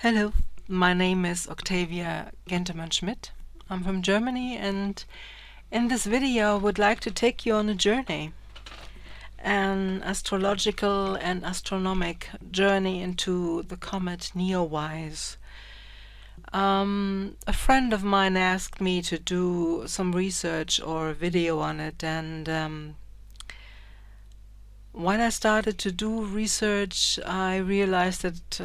Hello, my name is Octavia Gentemann-Schmidt. I'm from Germany, and in this video I would like to take you on a journey, an astrological and astronomic journey into the comet Neowise. A friend of mine asked me to do some research or a video on it, and when I started to do research, I realized that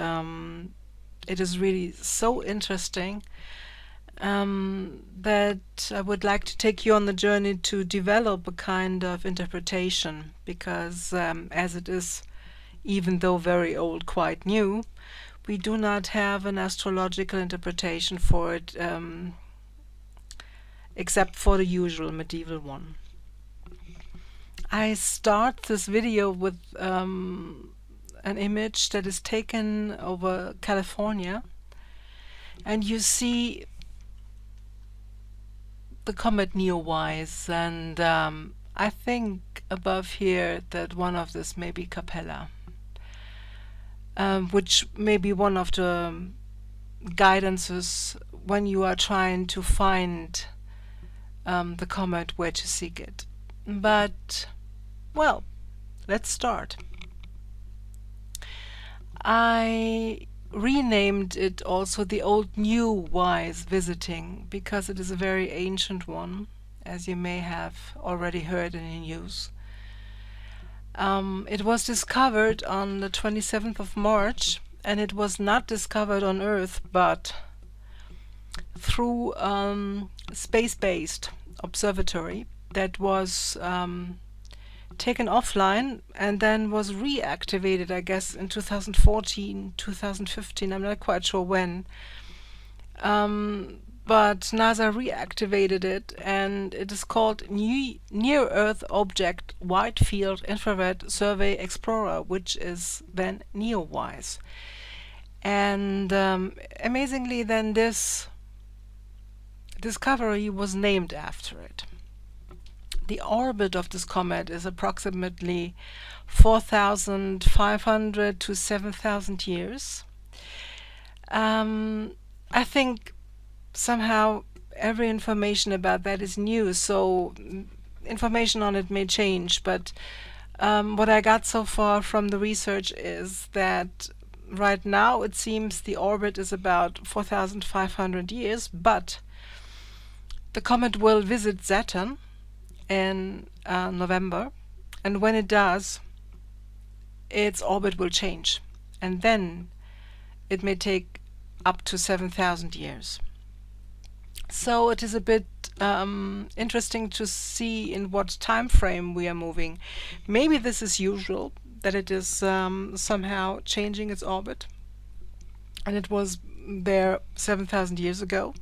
it is really so interesting that I would like to take you on the journey to develop a kind of interpretation, because as it is, even though very old, quite new, we do not have an astrological interpretation for it, except for the usual medieval one. I start this video with an image that is taken over California, and you see the comet Neowise, and I think above here that one of this may be Capella, which may be one of the guidances when you are trying to find the comet, where to seek it. But, well, let's start. I renamed it also the Old Neowise Visiting, because it is a very ancient one, as you may have already heard in the news. It was discovered on the 27th of March, and it was not discovered on Earth, but through space-based observatory that was taken offline and then was reactivated, I guess, in 2014, 2015, I'm not quite sure when. But NASA reactivated it, and it is called Near-Earth Object Wide Field Infrared Survey Explorer, which is then Neowise. And amazingly, then this discovery was named after it. The orbit of this comet is approximately 4,500 to 7,000 years. I think somehow every information about that is new, so information on it may change, but what I got so far from the research is that right now it seems the orbit is about 4,500 years, but the comet will visit Saturn in November, and when it does, its orbit will change, and then it may take up to 7,000 years. So it is a bit interesting to see in what time frame we are moving. Maybe this is usual, that it is somehow changing its orbit, and it was there 7,000 years ago.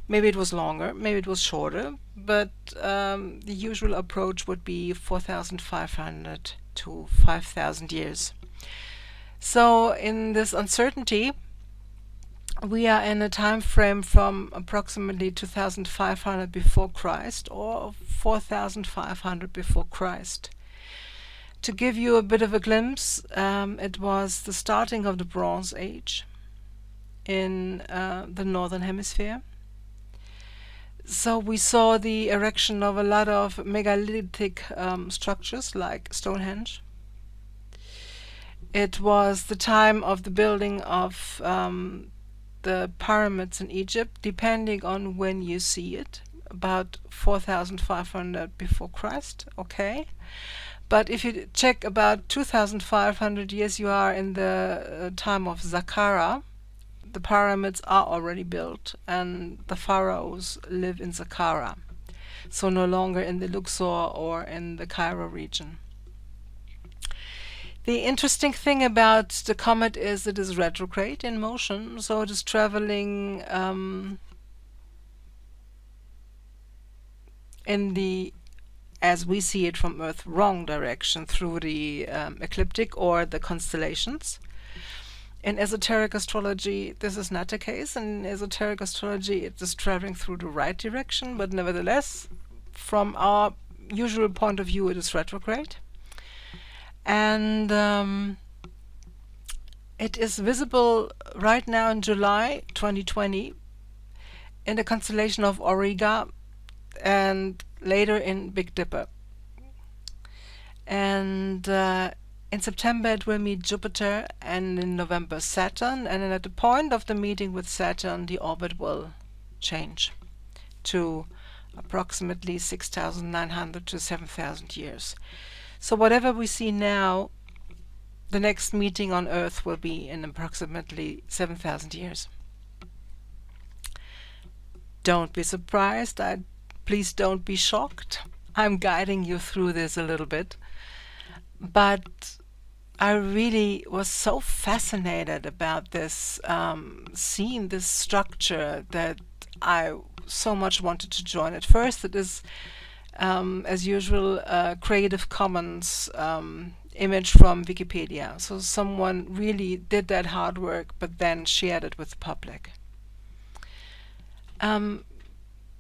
Maybe it was longer, maybe it was shorter, but the usual approach would be 4,500 to 5,000 years. So in this uncertainty, we are in a time frame from approximately 2,500 before Christ or 4,500 before Christ. To give you a bit of a glimpse, it was the starting of the Bronze Age in the northern hemisphere. So we saw the erection of a lot of megalithic structures like Stonehenge. It was the time of the building of the pyramids in Egypt, depending on when you see it, about 4,500 before Christ, okay? But if you check about 2,500 years, you are in the time of Saqqara. The pyramids are already built, and the pharaohs live in Saqqara, so no longer in the Luxor or in the Cairo region. The interesting thing about the comet is it is retrograde in motion, so it is traveling in the, as we see it from Earth, wrong direction through the Ecliptik or the constellations. In esoteric astrology, this is not the case. In esoteric astrology, it is traveling through the right direction, but nevertheless, from our usual point of view, it is retrograde. And It is visible right now in July 2020 in the constellation of Auriga and later in Big Dipper. And in September it will meet Jupiter, and in November Saturn, and then at the point of the meeting with Saturn the orbit will change to approximately 6,900 to 7,000 years. So whatever we see now, the next meeting on Earth will be in approximately 7,000 years. Don't be surprised. Please don't be shocked. I'm guiding you through this a little bit. But I really was so fascinated about this scene, this structure, that I so much wanted to join. At first, it is, as usual, Creative Commons image from Wikipedia. So someone really did that hard work, but then shared it with the public.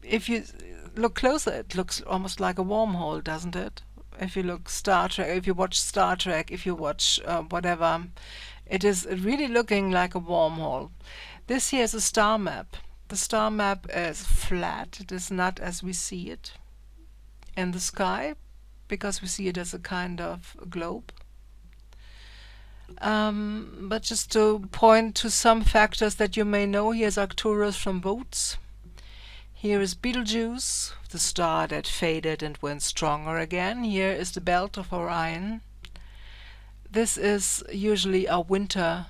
If you look closer, it looks almost like a wormhole, doesn't it? If you look Star Trek, if you watch Star Trek, if you watch whatever, it is really looking like a wormhole. This here is a star map. The star map is flat. It is not as we see it in the sky, because we see it as a kind of a globe. But just to point to some factors that you may know, here's Arcturus from Boats. Here is Betelgeuse, the star that faded and went stronger again. Here is the belt of Orion. This is usually a winter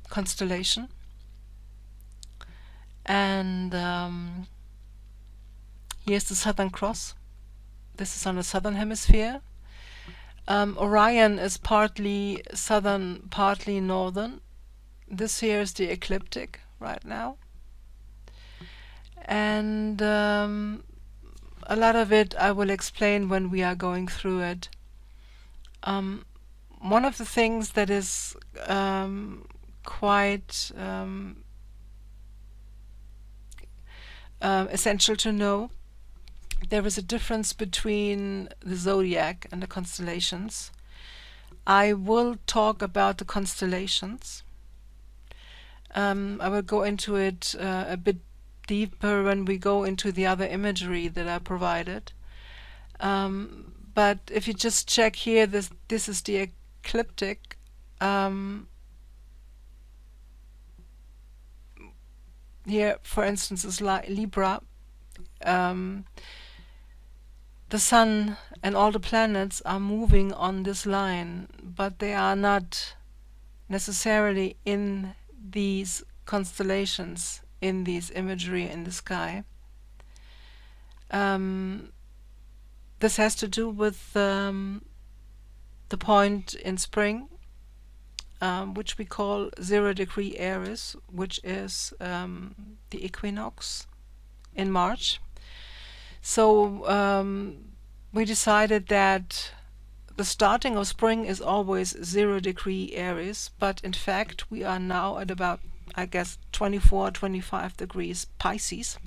constellation. And here's the Southern Cross. This is on the southern hemisphere. Orion is partly southern, partly northern. This here is the Ecliptik right now. And a lot of it I will explain when we are going through it. One of the things that is quite essential to know, there is a difference between the zodiac and the constellations. I will talk about the constellations. I will go into it a bit deeper when we go into the other imagery that I provided. But if you just check here, this is the ecliptic. Here, for instance, is Libra. The Sun and all the planets are moving on this line, but they are not necessarily in these constellations, in these imagery in the sky. This has to do with the point in spring, which we call 0 degree Aries, which is the equinox in March. So we decided that the starting of spring is always 0 degree Aries, but in fact we are now at about, I guess, 24, 25 degrees Pisces,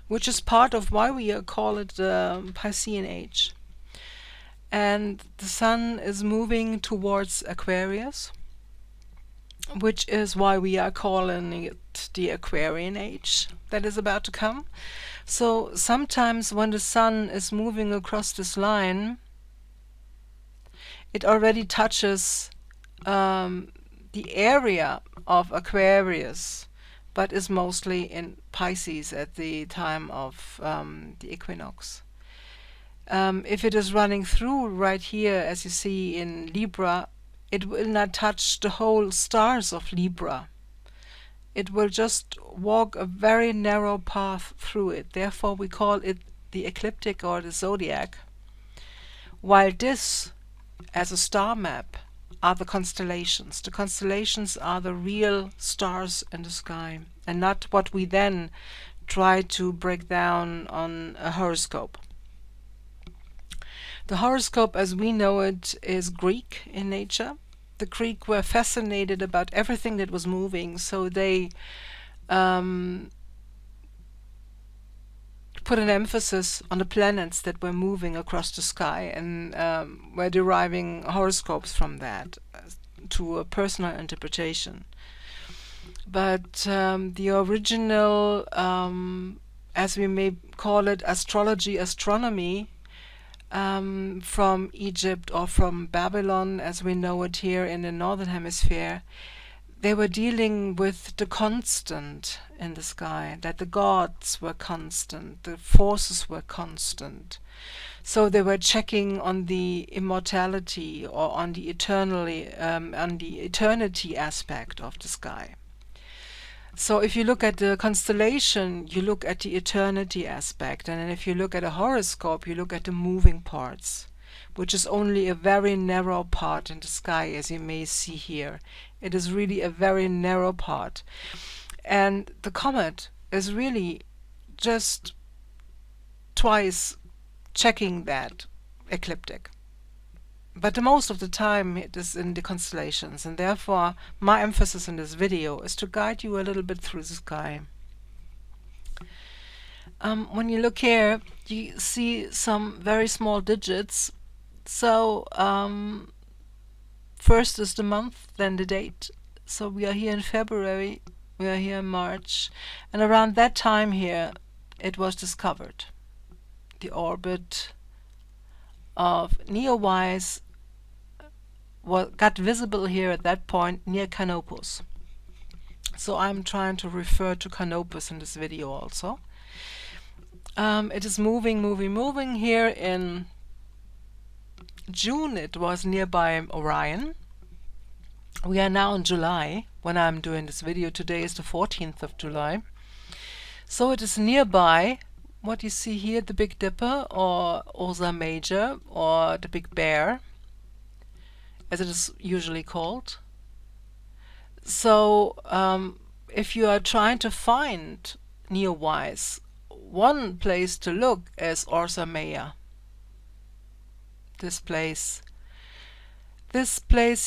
which is part of why we call it the Piscean age. And the Sun is moving towards Aquarius, which is why we are calling it the Aquarian age that is about to come. So sometimes when the Sun is moving across this line, it already touches the area of Aquarius, but is mostly in Pisces at the time of the equinox. If it is running through right here, as you see in Libra, it will not touch the whole stars of Libra. It will just walk a very narrow path through it. Therefore we call it the ecliptic or the zodiac. While this, as a star map, are the constellations. The constellations are the real stars in the sky, and not what we then try to break down on a horoscope. The horoscope as we know it is Greek in nature. The Greek were fascinated about everything that was put an emphasis on the planets that were moving across the sky, and we're deriving horoscopes from that to a personal interpretation. But the original, as we may call it, astrology, astronomy, from Egypt or from Babylon, as we know it here in the northern hemisphere, they were dealing with the constant in the sky, that the gods were constant, the forces were constant. So they were checking on the immortality or on the eternity aspect of the sky. So if you look at the constellation, you look at the eternity aspect, and then if you look at a horoscope, you look at the moving parts, which is only a very narrow part in the sky, as you may see here. It is really a very narrow part. And the comet is really just twice checking that ecliptic. But the most of the time it is in the constellations, and therefore my emphasis in this video is to guide you a little bit through the sky. When you look here, you see some very small digits. So first is the month, then the date. So we are here in February, we are here in March, and around that time here it was discovered. The orbit of Neowise got visible here at that point near Canopus. So I'm trying to refer to Canopus in this video also. It is moving here. In June it was nearby Orion. We are now in July when I'm doing this video. Today is the 14th of July. So it is nearby what you see here, the Big Dipper or Ursa Major or the Big Bear, as it is usually called. So if you are trying to find Neowise, one place to look is Ursa Major. This place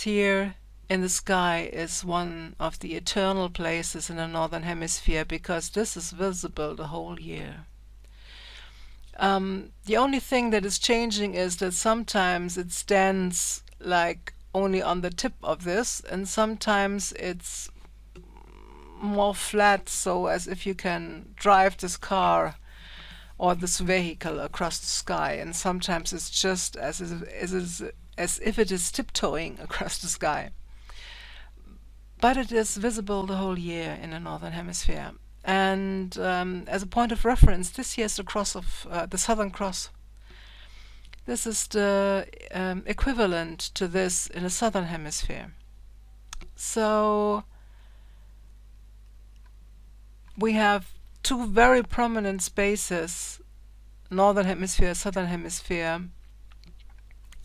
here in the sky is one of the eternal places in the northern hemisphere, because this is visible the whole year. The only thing that is changing is that sometimes it stands like only on the tip of this, and sometimes it's more flat, so as if you can drive this car or this vehicle across the sky, and sometimes it's just as if it is tiptoeing across the sky. But it is visible the whole year in the northern hemisphere. And as a point of reference, this here is the cross of the Southern Cross. This is the equivalent to this in the southern hemisphere. So we have two very prominent spaces, northern hemisphere, southern hemisphere,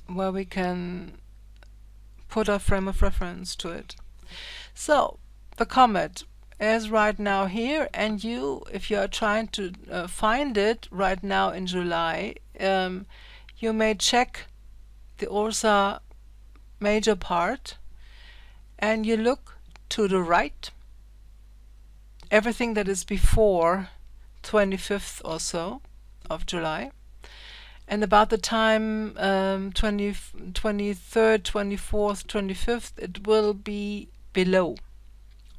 where we can put a frame of reference to it. So the comet is right now here, and if you are trying to find it right now in July, you may check the Ursa Major part, and you look to the right. Everything that is before 25th or so of July, and about the time 23rd, 24th, 25th, it will be below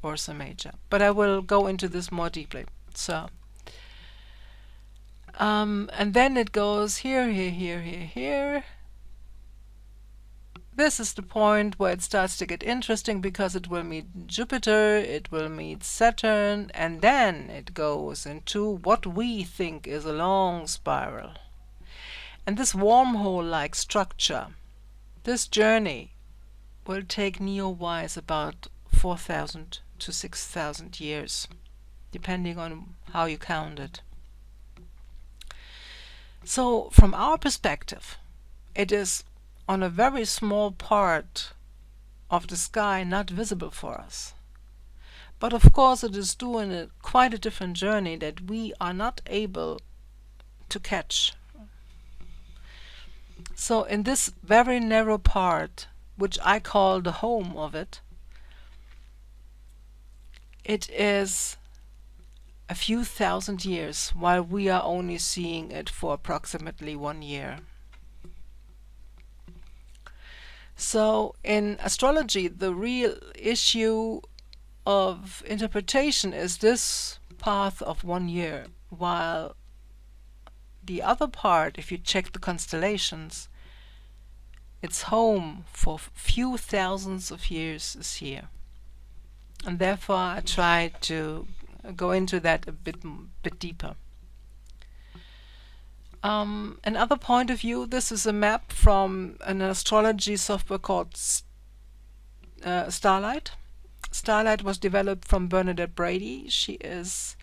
Ursa Major. But I will go into this more deeply. So and then it goes here, here. This is the point where it starts to get interesting, because it will meet Jupiter, it will meet Saturn, and then it goes into what we think is a long spiral. And this wormhole-like structure, this journey, will take Neowise about 4,000 to 6,000 years, depending on how you count it. So from our perspective, it is on a very small part of the sky, not visible for us. But of course it is doing quite a different journey that we are not able to catch. So in this very narrow part, which I call the home of it, it is a few thousand years, while we are only seeing it for approximately 1 year. So in astrology, the real issue of interpretation is this path of 1 year, while the other part, if you check the constellations, its home for few thousands of years is here. And therefore I try to go into that a bit deeper. Another point of view, this is a map from an astrology software called Starlight. Starlight was developed from Bernadette Brady. She is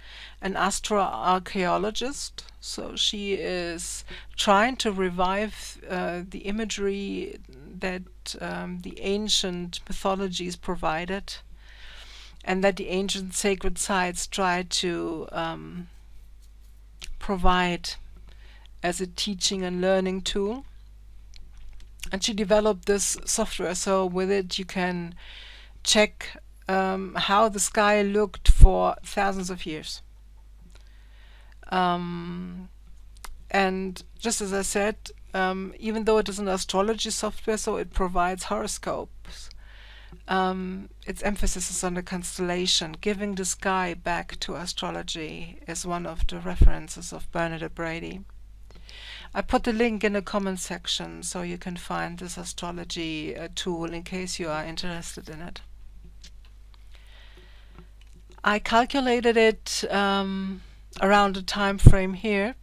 an astroarchaeologist, so she is trying to revive the imagery that the ancient mythologies provided, and that the ancient sacred sites tried to provide as a teaching and learning tool. And she developed this software, so with it you can check how the sky looked for thousands of years. And just as I said, even though it is an astrology software, so it provides horoscopes, its emphasis is on the constellation. Giving the sky back to astrology is one of the references of Bernadette Brady. I put the link in the comment section so you can find this astrology tool in case you are interested in it. I calculated it around the time frame here,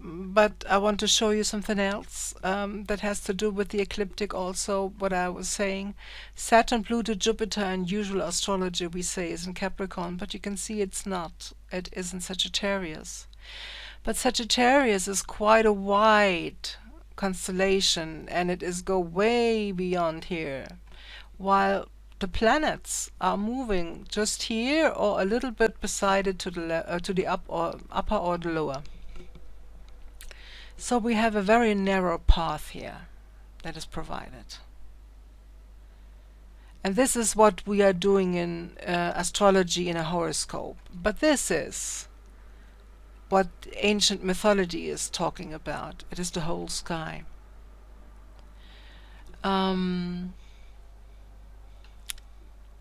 but I want to show you something else that has to do with the ecliptic also, what I was saying. Saturn, Pluto, Jupiter in usual astrology we say is in Capricorn, but you can see it's not. It is in Sagittarius. But Sagittarius is quite a wide constellation, and it is go way beyond here, while the planets are moving just here or a little bit beside it to the upper or the lower. So we have a very narrow path here that is provided. And this is what we are doing in astrology in a horoscope. But this is what ancient mythology is talking about. It is the whole sky.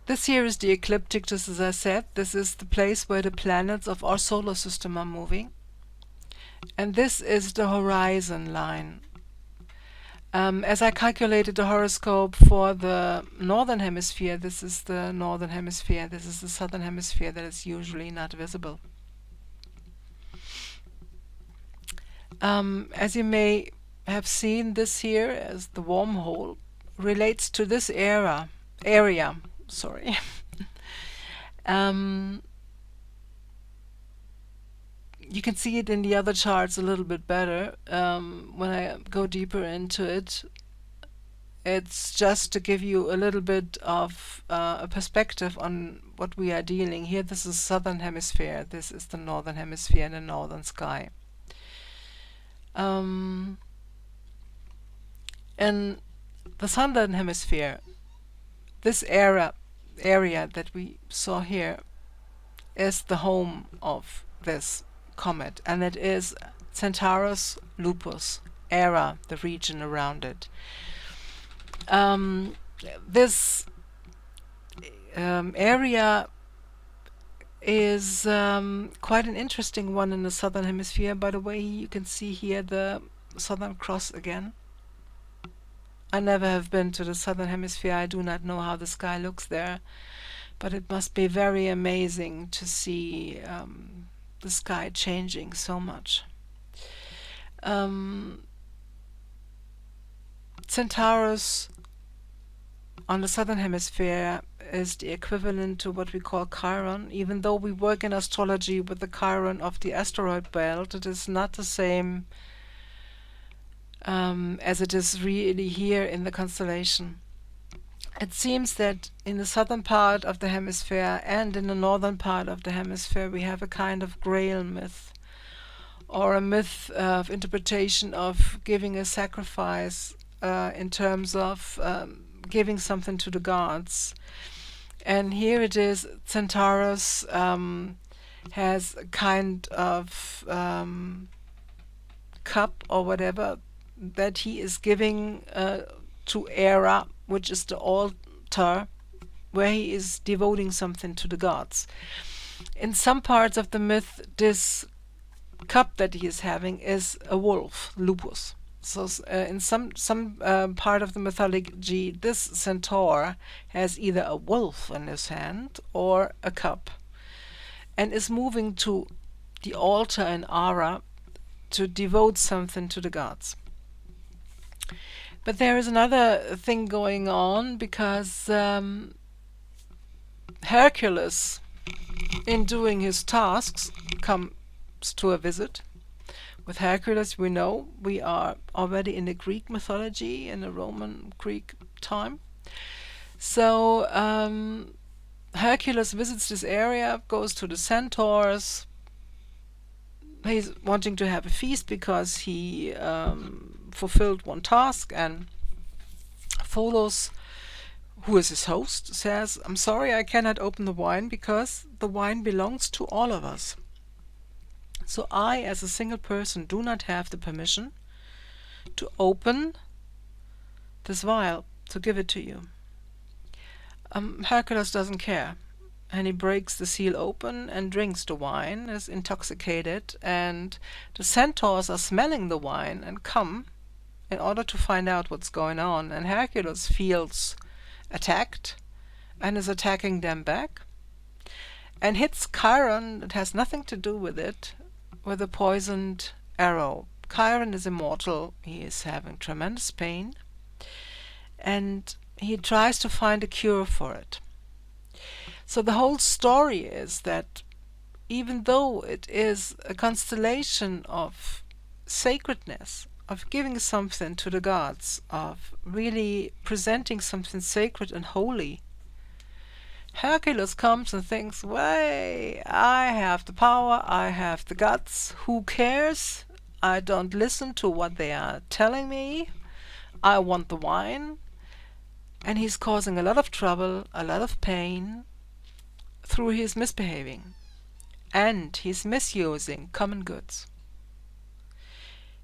This here is the ecliptic, just as I said. This is the place where the planets of our solar system are moving. And this is the horizon line. As I calculated the horoscope for the northern hemisphere, this is the northern hemisphere, this is the southern hemisphere that is usually not visible. As you may have seen, this here as the wormhole relates to this area. Sorry. You can see it in the other charts a little bit better when I go deeper into it. It's just to give you a little bit of a perspective on what we are dealing here. This is southern hemisphere. This is the northern hemisphere and the northern sky. In the southern hemisphere, this area that we saw here is the home of this comet, and it is Centaurus Lupus Era, the region around it. This area is quite an interesting one in the southern hemisphere. By the way, you can see here the Southern Cross again. I never have been to the southern hemisphere. I do not know how the sky looks there, but it must be very amazing to see the sky changing so much. Centaurus on the southern hemisphere is the equivalent to what we call Chiron. Even though we work in astrology with the Chiron of the asteroid belt, it is not the same as it is really here in the constellation. It seems that in the southern part of the hemisphere and in the northern part of the hemisphere we have a kind of Grail myth, or a myth of interpretation of giving a sacrifice in terms of giving something to the gods. And here it is, Centaurus has a kind of cup or whatever that he is giving to Era, which is the altar where he is devoting something to the gods. In some parts of the myth, this cup that he is having is a wolf, lupus. So in some part of the mythology, this centaur has either a wolf in his hand or a cup, and is moving to the altar in Ara to devote something to the gods. But there is another thing going on, because Hercules, in doing his tasks, comes to a visit. With Hercules, we know we are already in the Greek mythology, in the Roman Greek time. So Hercules visits this area, goes to the centaurs. He's wanting to have a feast because he fulfilled one task, and Pholos, who is his host, says, "I'm sorry, I cannot open the wine because the wine belongs to all of us. So I, as a single person, do not have the permission to open this vial, to give it to you." Hercules doesn't care, and he breaks the seal open and drinks the wine, is intoxicated, and the centaurs are smelling the wine and come in order to find out what's going on, and Hercules feels attacked and is attacking them back, and hits Chiron, that has nothing to do with it, with a poisoned arrow. Chiron is immortal, he is having tremendous pain, and he tries to find a cure for it. So the whole story is that even though it is a constellation of sacredness, of giving something to the gods, of really presenting something sacred and holy, Hercules comes and thinks, "Way, I have the power, I have the guts, who cares? I don't listen to what they are telling me. I want the wine." And he's causing a lot of trouble, a lot of pain, through his misbehaving. And he's misusing common goods.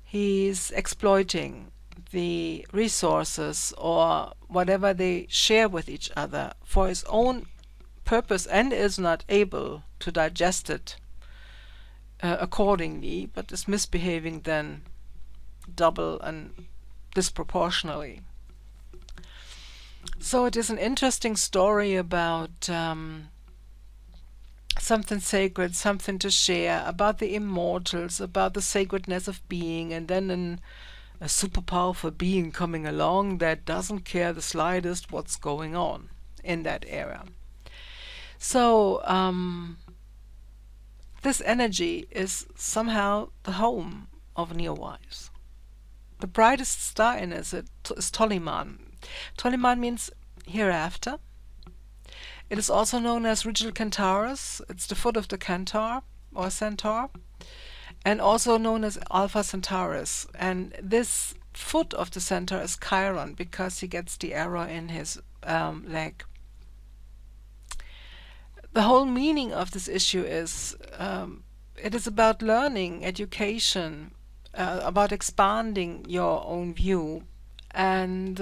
He's exploiting the resources or whatever they share with each other for his own purpose, and is not able to digest it accordingly, but is misbehaving then double and disproportionately. So it is an interesting story about something sacred, something to share, about the immortals, about the sacredness of being, and then a super powerful being coming along that doesn't care the slightest what's going on in that era. So this energy is somehow the home of Neowise. The brightest star in it is Toliman. Toliman means hereafter. It is also known as Rigil Centaurus. It's the foot of the Centaur or Centaur, and also known as Alpha Centaurus. And this foot of the Centaur is Chiron because he gets the arrow in his leg. The whole meaning of this issue is it is about learning, education, about expanding your own view, and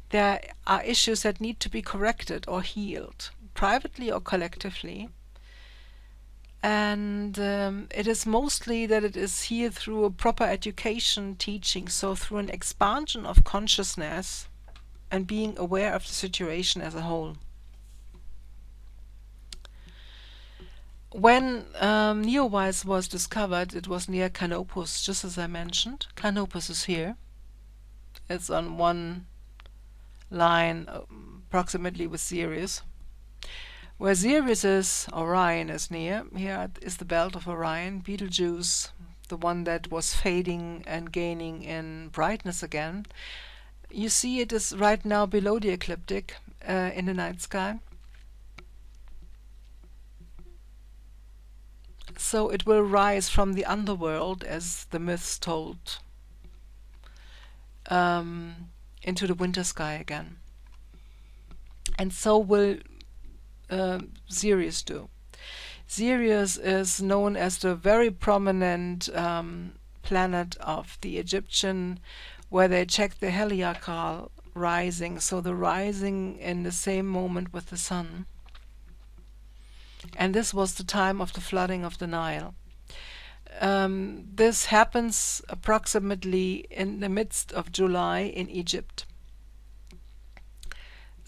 there are issues that need to be corrected or healed, privately or collectively. And it is mostly that it is here through a proper education, teaching, so through an expansion of consciousness and being aware of the situation as a whole. When Neowise was discovered, it was near Canopus, just as I mentioned. Canopus is here. It's on one line approximately with Sirius. Where Sirius is, Orion is near. Here is the belt of Orion, Betelgeuse, the one that was fading and gaining in brightness again. You see it is right now below the ecliptic in the night sky. So it will rise from the underworld, as the myths told, into the winter sky again. And so will Sirius do. Sirius is known as the very prominent planet of the Egyptian, where they check the heliacal rising, so the rising in the same moment with the sun. And this was the time of the flooding of the Nile. This happens approximately in the midst of July in Egypt.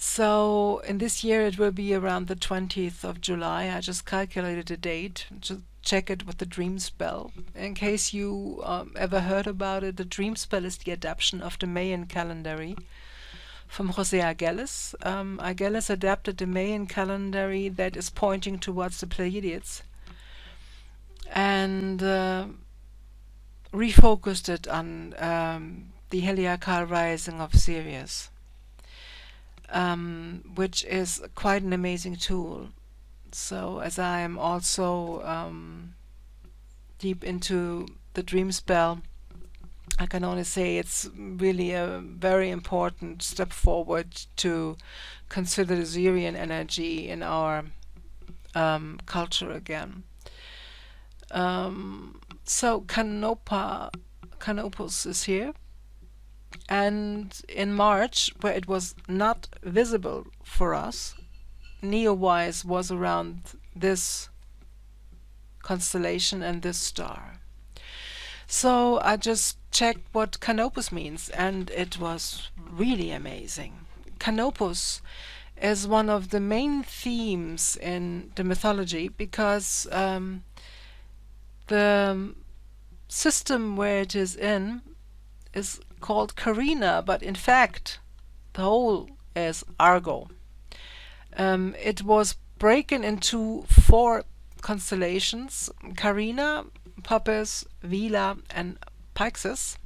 So in this year it will be around the 20th of July. I just calculated the date. Just check it with the dream spell. In case you ever heard about it, the dream spell is the adaptation of the Mayan calendar from Jose Argelles. Argelles adapted the Mayan calendar that is pointing towards the Pleiades and refocused it on the heliacal rising of Sirius, which is quite an amazing tool. So as I am also deep into the dream spell, I can only say it's really a very important step forward to consider the Sirian energy in our culture again. So Canopus is here, and in March, where it was not visible for us, Neowise was around this constellation and this star. So I just checked what Canopus means, and it was really amazing. Canopus is one of the main themes in the mythology because the system where it is in is called Carina, but in fact the whole is Argo. It was broken into 4 constellations: Carina, Puppis, Vela, and Pyxis.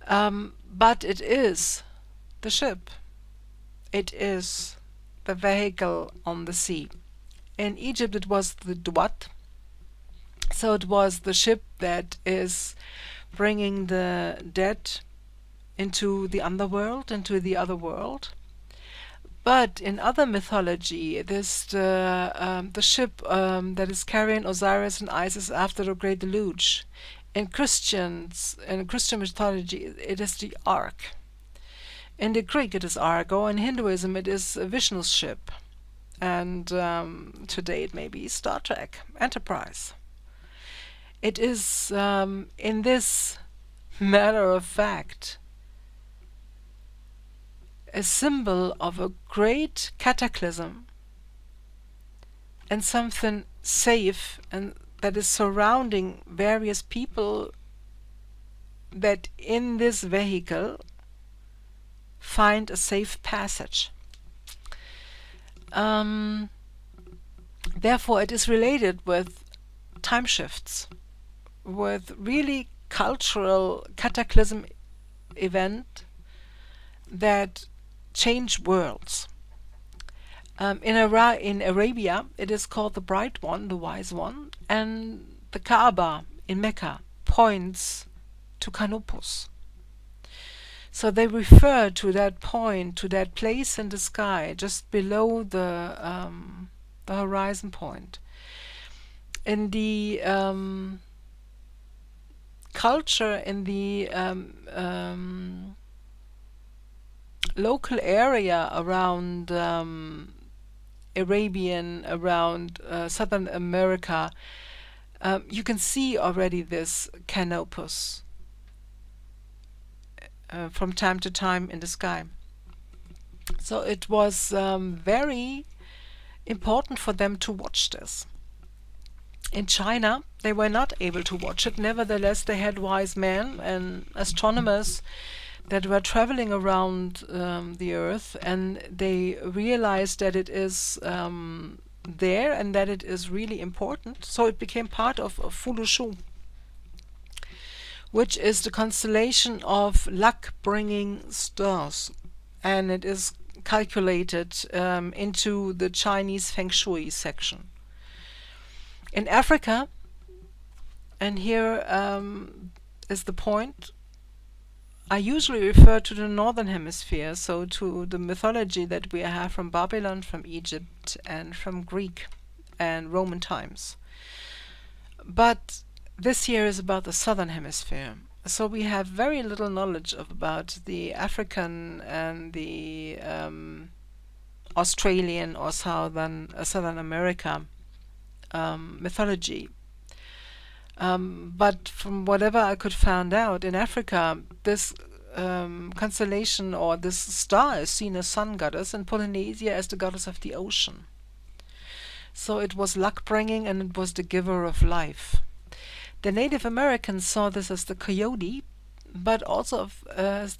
But it is the ship. It is the vehicle on the sea. In Egypt it was the Duat. So it was the ship that is bringing the dead into the underworld, into the other world. But in other mythology, it is the ship that is carrying Osiris and Isis after the Great Deluge. In Christian mythology, it is the Ark. In the Greek, it is Argo. In Hinduism, it is Vishnu's ship. And today, it may be Star Trek Enterprise. It is, in this matter of fact, a symbol of a great cataclysm and something safe and that is surrounding various people that in this vehicle find a safe passage. Therefore, it is related with time shifts, with really cultural cataclysm event that change worlds. In Arabia, it is called the Bright One, the Wise One, and the Kaaba in Mecca points to Canopus. So they refer to that point, to that place in the sky, just below the horizon point. In the culture, in the local area around Arabian, around Southern America, you can see already this Canopus from time to time in the sky. So it was very important for them to watch this. In China, they were not able to watch it. Nevertheless, they had wise men and astronomers that were traveling around the Earth, and they realized that it is there and that it is really important. So it became part of Fulushu, which is the constellation of luck-bringing stars, and it is calculated into the Chinese Feng Shui section. In Africa, and here is the point, I usually refer to the northern hemisphere, so to the mythology that we have from Babylon, from Egypt, and from Greek and Roman times. But this year is about the southern hemisphere. So we have very little knowledge about the African and the Australian or Southern America mythology. But from whatever I could find out, in Africa, this constellation or this star is seen as sun goddess, and Polynesia as the goddess of the ocean. So it was luck-bringing, and it was the giver of life. The Native Americans saw this as the coyote, but also as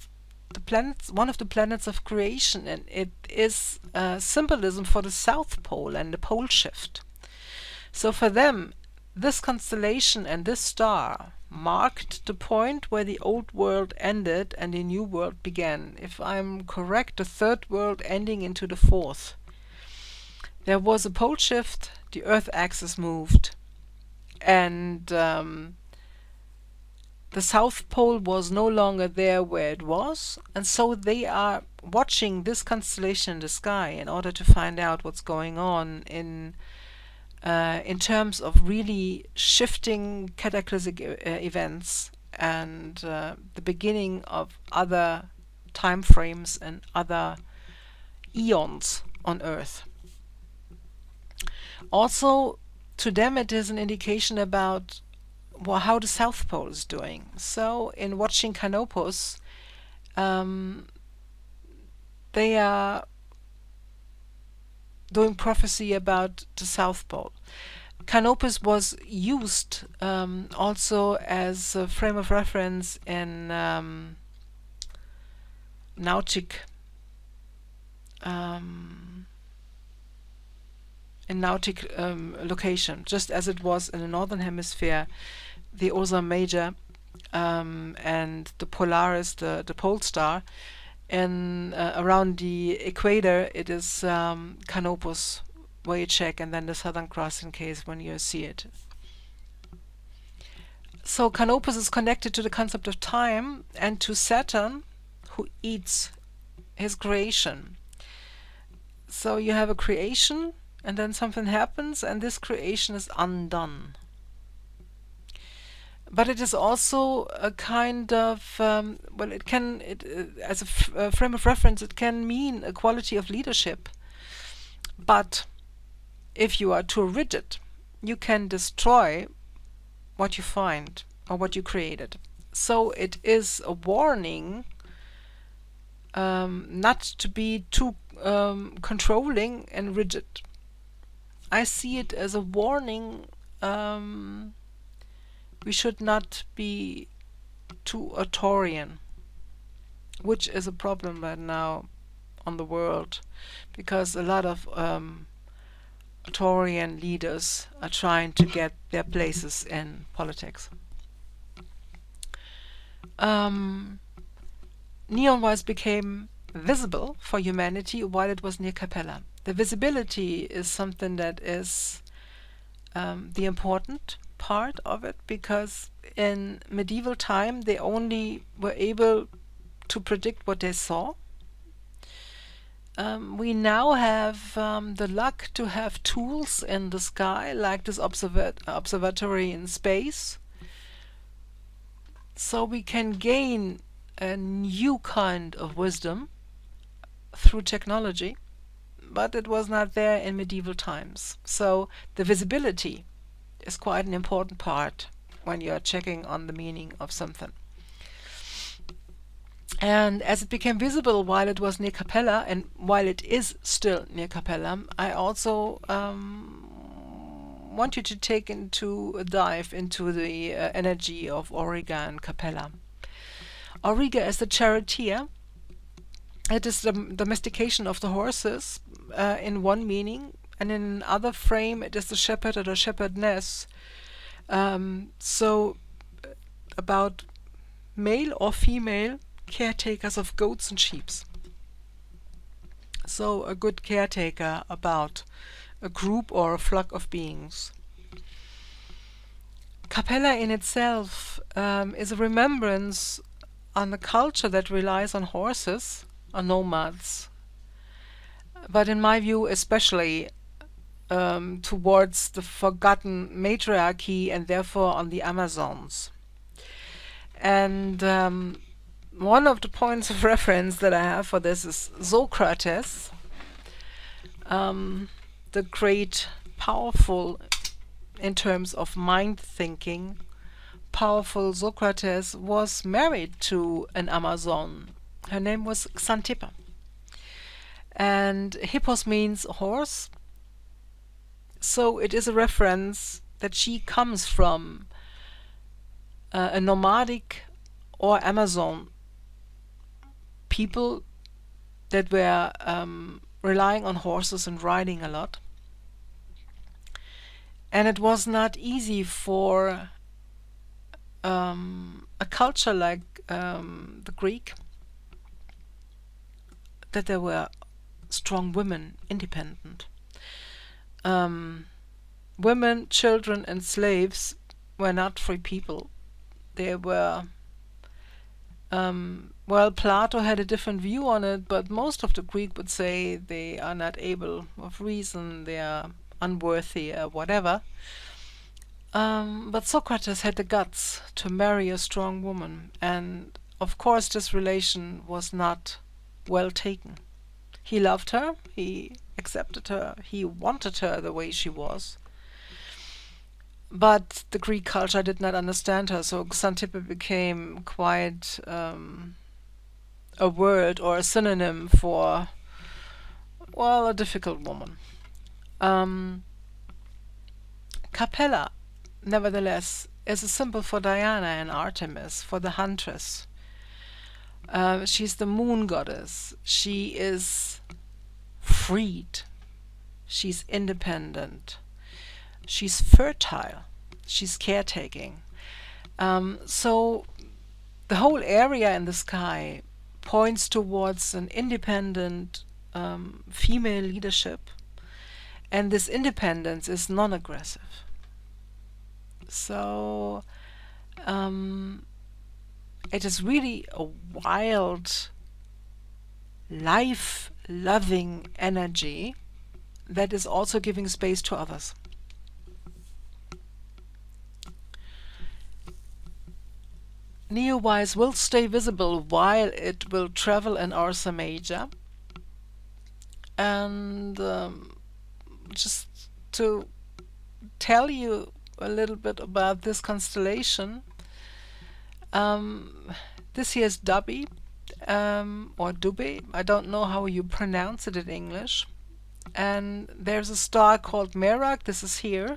the planets, one of the planets of creation, and it is symbolism for the South Pole and the pole shift. So for them, this constellation and this star marked the point where the old world ended and the new world began. If I'm correct, the third world ending into the fourth. There was a pole shift, the Earth axis moved, and the South Pole was no longer there where it was, and so they are watching this constellation in the sky in order to find out what's going on in terms of really shifting cataclysmic events and the beginning of other time frames and other eons on Earth. Also, to them it is an indication about how the South Pole is doing. So in watching Canopus, they are doing prophecy about the South Pole. Canopus was used also as a frame of reference in nautic location, just as it was in the northern hemisphere, the Ursa Major and the Polaris, the pole star, and around the equator it is Canopus, where you check, and then the Southern Cross in case when you see it. So Canopus is connected to the concept of time and to Saturn, who eats his creation. So you have a creation, and then something happens, and this creation is undone. But it is also a kind of, as a frame of reference, it can mean a quality of leadership. But if you are too rigid, you can destroy what you find or what you created. So it is a warning not to be too controlling and rigid. I see it as a warning. We should not be too authoritarian, which is a problem right now on the world, because a lot of authoritarian leaders are trying to get their places in politics. Neowise became visible for humanity while it was near Capella. The visibility is something that is the important part of it, because in medieval time they only were able to predict what they saw. We now have the luck to have tools in the sky, like this observatory in space, so we can gain a new kind of wisdom through technology, but it was not there in medieval times. So the visibility is quite an important part when you are checking on the meaning of something. And as it became visible while it was near Capella, and while it is still near Capella, I also want you to take a dive into the energy of Auriga and Capella. Auriga is the charioteer. It is the domestication of the horses in one meaning, and in another frame it is the shepherd or the shepherdess. So about male or female caretakers of goats and sheep. So a good caretaker about a group or a flock of beings. Capella in itself is a remembrance on a culture that relies on horses, on nomads, but in my view especially towards the forgotten matriarchy and therefore on the Amazons. And one of the points of reference that I have for this is Socrates, the great, powerful, in terms of mind thinking, powerful Socrates was married to an Amazon. Her name was Xanthippe. And hippos means horse. So it is a reference that she comes from a nomadic or Amazon people that were relying on horses and riding a lot. And it was not easy for a culture like the Greek, that there were strong women, independent. Women, children, and slaves were not free people. They were, well, Plato had a different view on it, but most of the Greek would say they are not able of reason, they are unworthy, whatever. But Socrates had the guts to marry a strong woman, and of course this relation was not well taken. He loved her, he accepted her, he wanted her the way she was. But the Greek culture did not understand her, so Xanthippe became quite a word or a synonym for, well, a difficult woman. Capella, nevertheless, is a symbol for Diana and Artemis, for the huntress. She's the moon goddess. She is freed. She's independent. She's fertile. She's caretaking. So the whole area in the sky points towards an independent female leadership. And this independence is non-aggressive. So it is really a wild, life-loving energy that is also giving space to others. Neowise will stay visible while it will travel in Ursa Major. And just to tell you a little bit about this constellation, this here is Dubby, or Dubby. I don't know how you pronounce it in English. And there's a star called Merak, this is here.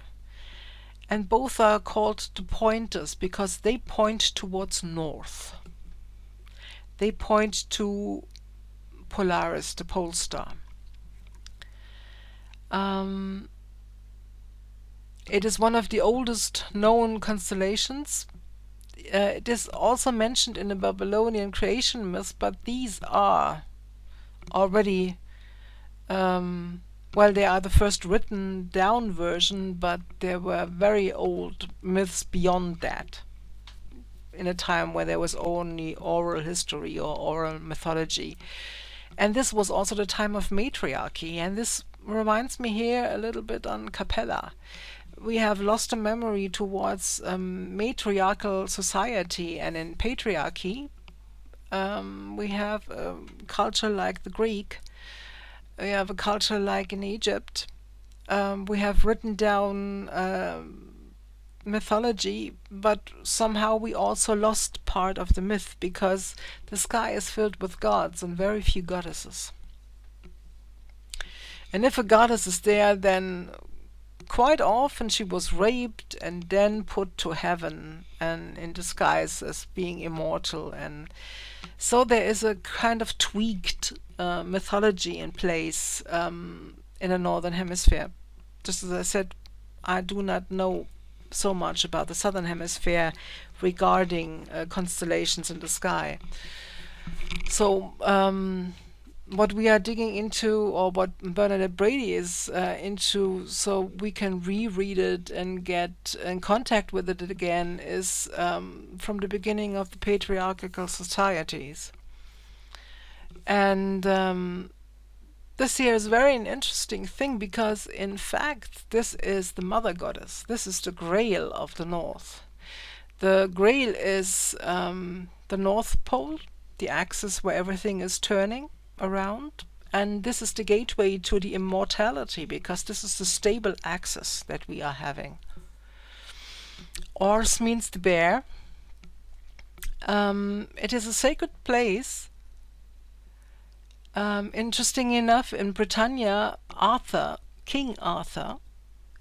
And both are called the pointers because they point towards north. They point to Polaris, the pole star. It is one of the oldest known constellations. It is also mentioned in the Babylonian creation myth, but these are already, well, they are the first written down version, but there were very old myths beyond that, in a time where there was only oral history or oral mythology. And this was also the time of matriarchy, and this reminds me here a little bit on Capella. We have lost a memory towards matriarchal society, and in patriarchy we have a culture like the Greek, we have a culture like in Egypt, we have written down mythology, but somehow we also lost part of the myth because the sky is filled with gods and very few goddesses. And if a goddess is there, then quite often she was raped and then put to heaven and in disguise as being immortal. And so there is a kind of tweaked mythology in place in the northern hemisphere. Just as I said, I do not know so much about the southern hemisphere regarding constellations in the sky. So what we are digging into, or what Bernadette Brady is into, so we can reread it and get in contact with it again, is from the beginning of the patriarchal societies. And this here is very an interesting thing because, in fact, this is the mother goddess. This is the Grail of the North. The Grail is the North Pole, the axis where everything is turning around. And this is the gateway to the immortality because this is the stable axis that we are having. Ors means the bear. It is a sacred place. Interesting enough, in Britannia, Arthur, King Arthur,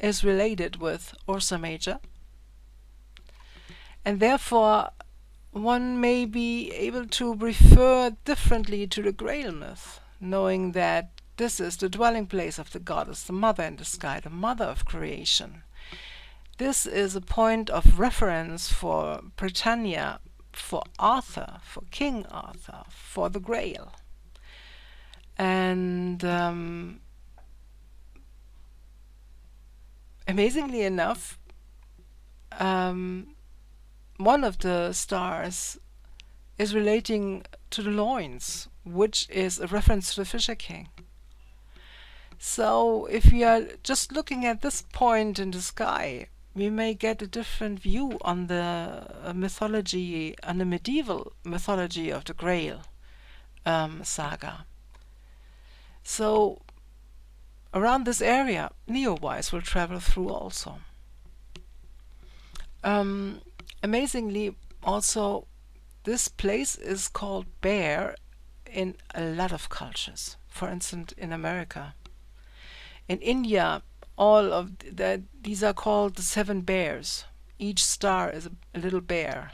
is related with Ursa Major. And therefore, one may be able to refer differently to the Grail myth, knowing that this is the dwelling place of the goddess, the mother in the sky, the mother of creation. This is a point of reference for Britannia, for Arthur, for King Arthur, for the Grail. And amazingly enough, one of the stars is relating to the loins, which is a reference to the Fisher King. So if we are just looking at this point in the sky, we may get a different view on the mythology, on the medieval mythology of the Grail saga. So around this area, Neowise will travel through also. Amazingly, also, this place is called Bear in a lot of cultures. For instance, in America. In India, all of these are called the 7 bears. Each star is a little bear.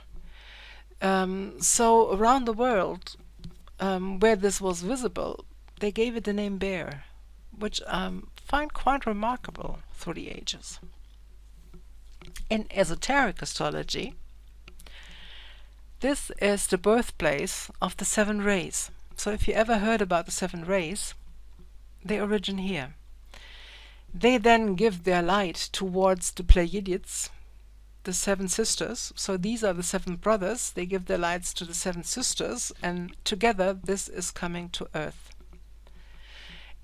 So around the world, where this was visible, they gave it the name Bear, which I find quite remarkable through the ages. In esoteric astrology, this is the birthplace of the 7 rays. So if you ever heard about the 7 rays, they origin here. They then give their light towards the Pleiadians, the 7 sisters. So these are the 7 brothers. They give their lights to the 7 sisters, and together this is coming to Earth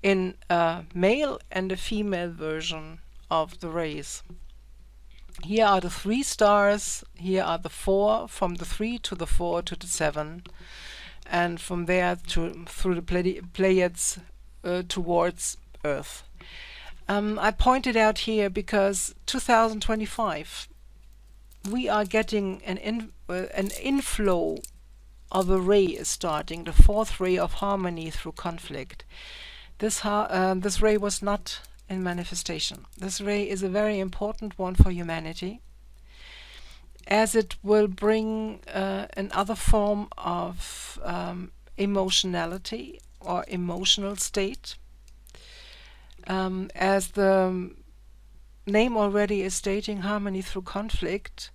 in a male and a female version of the rays. Here are the 3 stars, here are the 4, from the 3 to the 4 to the 7, and from there through the Pleiades towards Earth. I pointed out here because 2025, we are getting an inflow of a ray is starting, the 4th ray of harmony through conflict. This ray was not in manifestation. This ray is a very important one for humanity, as it will bring another form of emotionality or emotional state. As the name already is stating, harmony through conflict,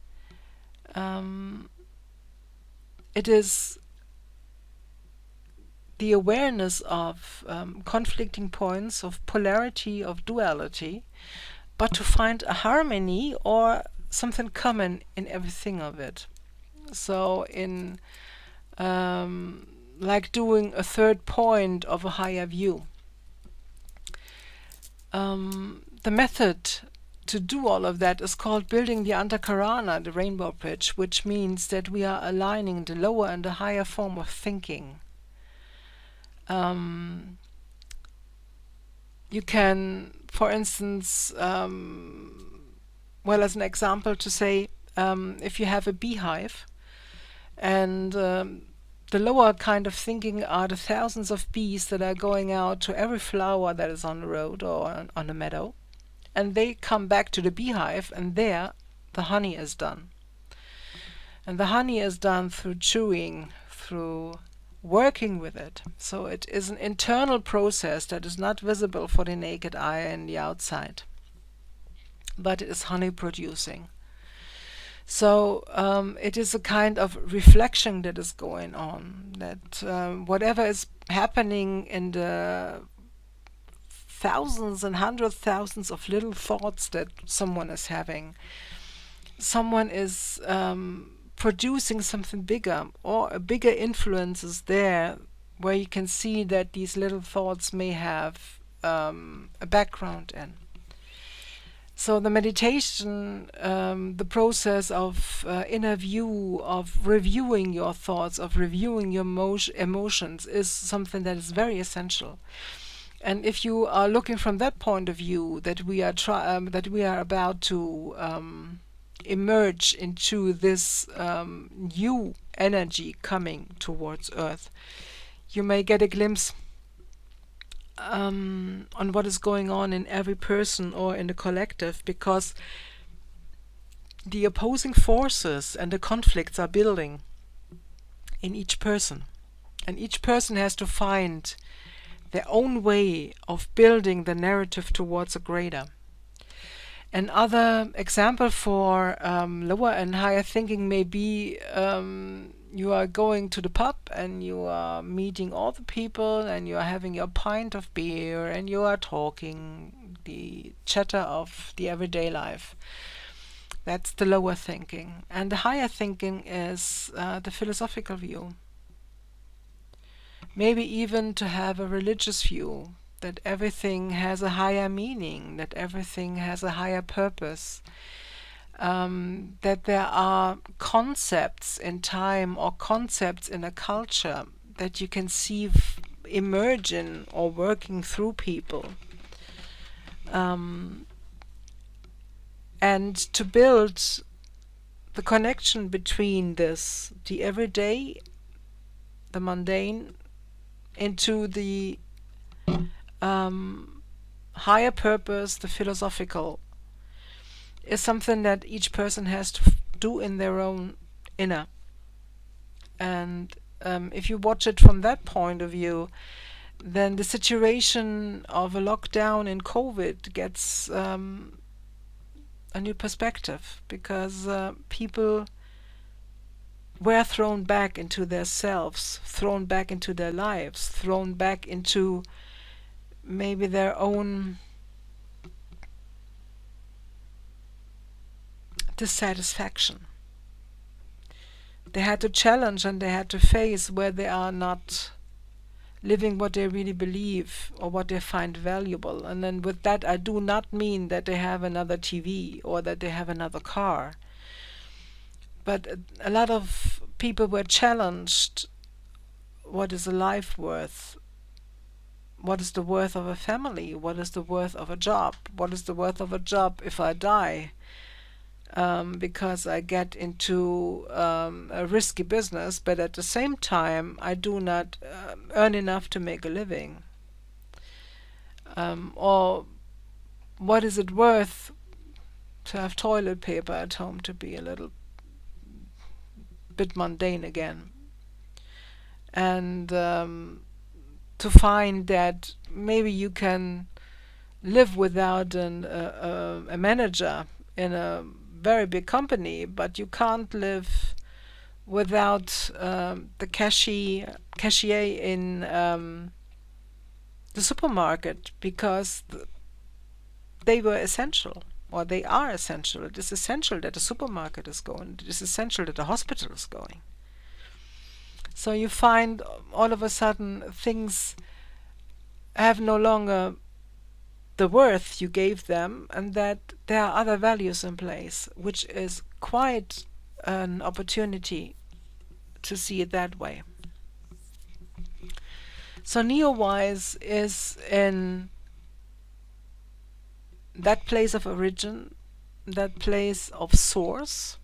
it is the awareness of conflicting points, of polarity, of duality, but to find a harmony or something common in everything of it. So in like doing a third point of a higher view. The method to do all of that is called building the Antakarana, the rainbow bridge, which means that we are aligning the lower and the higher form of thinking. You can, for instance, well, as an example to say, if you have a beehive and the lower kind of thinking are the thousands of bees that are going out to every flower that is on the road or on the meadow, and they come back to the beehive, and there the honey is done. And the honey is done through chewing, through working with it. So it is an internal process that is not visible for the naked eye and the outside, but it is honey producing. So it is a kind of reflection that is going on, that whatever is happening in the thousands and hundreds of thousands of little thoughts that someone is having, someone is producing something bigger, or a bigger influence is there where you can see that these little thoughts may have a background in. So the meditation, the process of inner view, of reviewing your thoughts, of reviewing your emotions, is something that is very essential. And if you are looking from that point of view, that we are about to emerge into this new energy coming towards Earth, you may get a glimpse on what is going on in every person or in the collective, because the opposing forces and the conflicts are building in each person. And each person has to find their own way of building the narrative towards a greater. Another example for lower and higher thinking may be you are going to the pub and you are meeting all the people and you are having your pint of beer and you are talking the chatter of the everyday life. That's the lower thinking. And the higher thinking is the philosophical view. Maybe even to have a religious view, that everything has a higher meaning, that everything has a higher purpose, that there are concepts in time or concepts in a culture that you can see emerging or working through people. And to build the connection between this, the everyday, the mundane, into the higher purpose, the philosophical, is something that each person has to do in their own inner. And if you watch it from that point of view, then the situation of a lockdown in COVID gets a new perspective, because people were thrown back into their selves, thrown back into their lives, thrown back into maybe their own dissatisfaction. They had to challenge and they had to face where they are not living what they really believe or what they find valuable. And then with that, I do not mean that they have another TV or that they have another car. But a lot of people were challenged. What is a life worth? What is the worth of a family? What is the worth of a job? What is the worth of a job if I die? Because I get into a risky business, but at the same time I do not earn enough to make a living. Or what is it worth to have toilet paper at home, to be a little bit mundane again, and to find that maybe you can live without a manager in a very big company, but you can't live without the cashier in the supermarket, because they were essential, or they are essential. It is essential that the supermarket is going. It is essential that the hospital is going. So you find all of a sudden things have no longer the worth you gave them, and that there are other values in place, which is quite an opportunity to see it that way. So Neowise is in that place of origin, that place of source,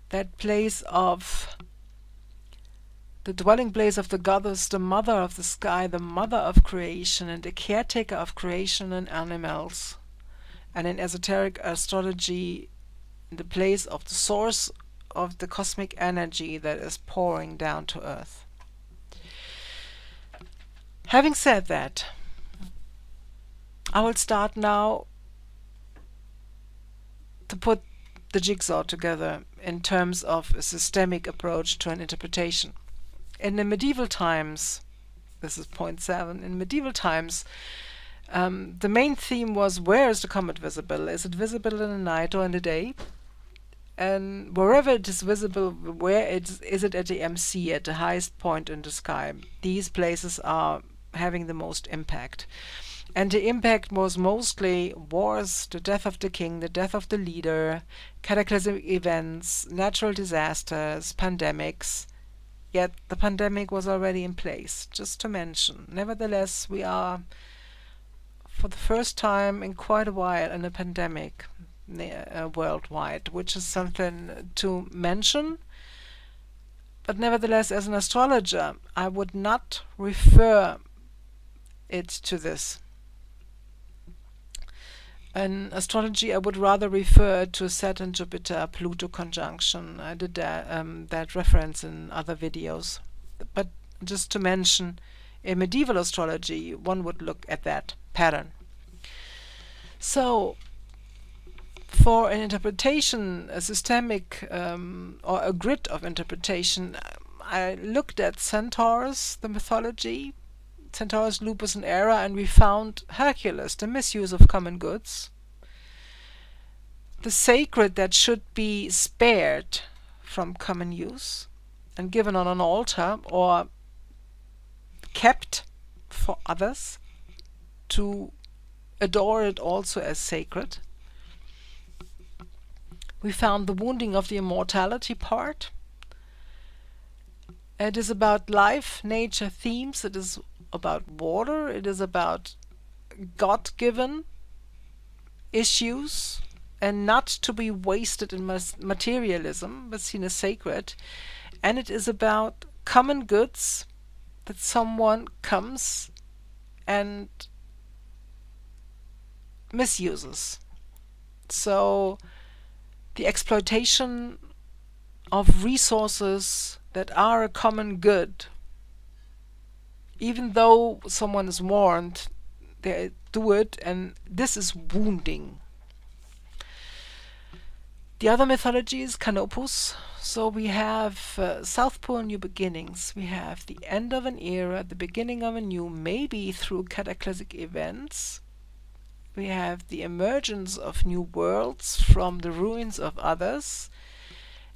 that place of the dwelling place of the goddess, the mother of the sky, the mother of creation, and the caretaker of creation and animals. And in esoteric astrology, the place of the source of the cosmic energy that is pouring down to Earth. Having said that, I will start now to put the jigsaw together in terms of a systemic approach to an interpretation. In the medieval times, this is point 7, in medieval times, the main theme was, where is the comet visible? Is it visible in the night or in the day? and wherever it is visible, where is it at the MC, at the highest point in the sky, these places are having the most impact. And the impact was mostly wars, the death of the king, the death of the leader, cataclysmic events, natural disasters, pandemics. Yet the pandemic was already in place, just to mention. Nevertheless, we are, for the first time in quite a while, in a pandemic worldwide, which is something to mention. But nevertheless, as an astrologer, I would not refer it to this. In astrology, I would rather refer to Saturn, Jupiter, Pluto conjunction. I did that reference in other videos. But just to mention, in medieval astrology, one would look at that pattern. So, for an interpretation, a systemic or a grid of interpretation, I looked at Centaurus, the mythology, Centaurus, Lupus, and Hera, and we found Hercules, the misuse of common goods, the sacred that should be spared from common use and given on an altar or kept for others to adore it also as sacred. We found the wounding of the immortality part. It is about life, nature, themes. It is about water. It is about God-given issues and not to be wasted in materialism, but seen as sacred. And it is about common goods that someone comes and misuses. So the exploitation of resources that are a common good, even though someone is warned, they do it, and this is wounding. The other mythology is Canopus. So we have South Pole, new beginnings. We have the end of an era, the beginning of a new, maybe through cataclysmic events. We have the emergence of new worlds from the ruins of others,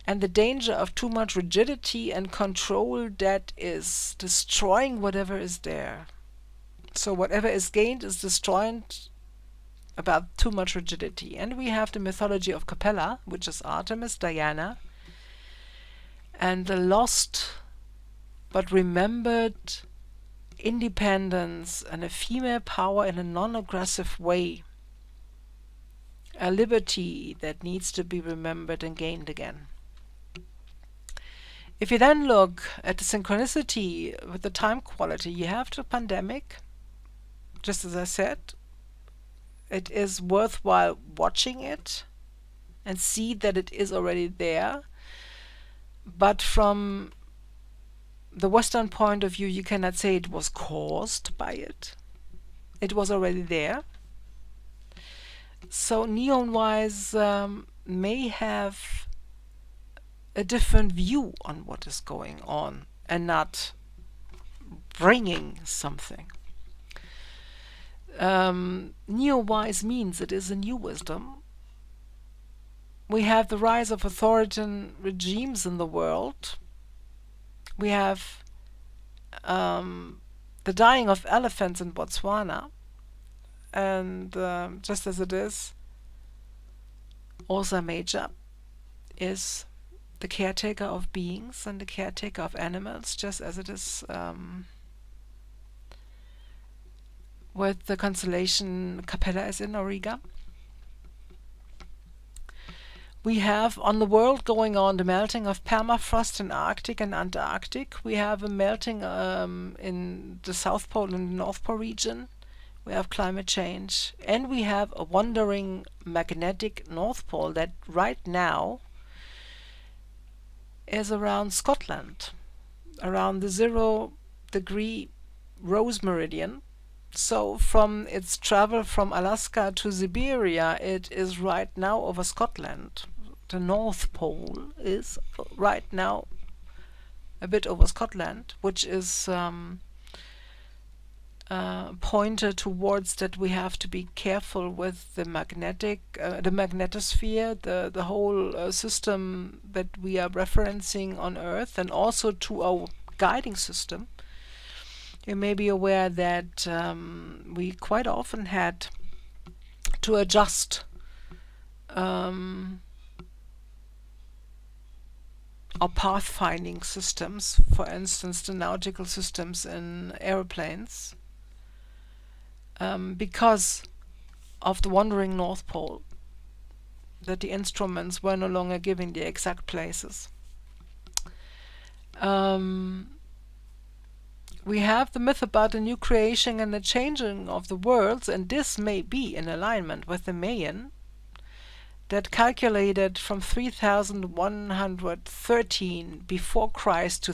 and the danger of too much rigidity and control that is destroying whatever is there. So whatever is gained is destroyed about too much rigidity. And we have the mythology of Capella, which is Artemis, Diana, and the lost but remembered independence and a female power in a non-aggressive way. A liberty that needs to be remembered and gained again. If you then look at the synchronicity with the time quality, you have the pandemic. Just as I said, it is worthwhile watching it and see that it is already there. But from the Western point of view, you cannot say it was caused by it. It was already there. So Neowise may have a different view on what is going on and not bringing something. Neowise means it is a new wisdom. We have the rise of authoritarian regimes in the world. We have the dying of elephants in Botswana. And just as it is, Ursa Major is the caretaker of beings and the caretaker of animals, just as it is with the constellation Capella is in Auriga. We have on the world going on the melting of permafrost in Arctic and Antarctic. We have a melting in the South Pole and the North Pole region. We have climate change. And we have a wandering magnetic North Pole that right now is around Scotland, around the 0-degree Rose Meridian. So from its travel from Alaska to Siberia, it is right now over Scotland. The North Pole is right now a bit over Scotland, which is pointer towards that we have to be careful with the magnetosphere, the whole system that we are referencing on Earth, and also to our guiding system. You may be aware that we quite often had to adjust our pathfinding systems, for instance, the nautical systems in aeroplanes, because of the wandering North Pole, that the instruments were no longer giving the exact places. We have the myth about the new creation and the changing of the worlds, and this may be in alignment with the Mayan, that calculated from 3113 before Christ to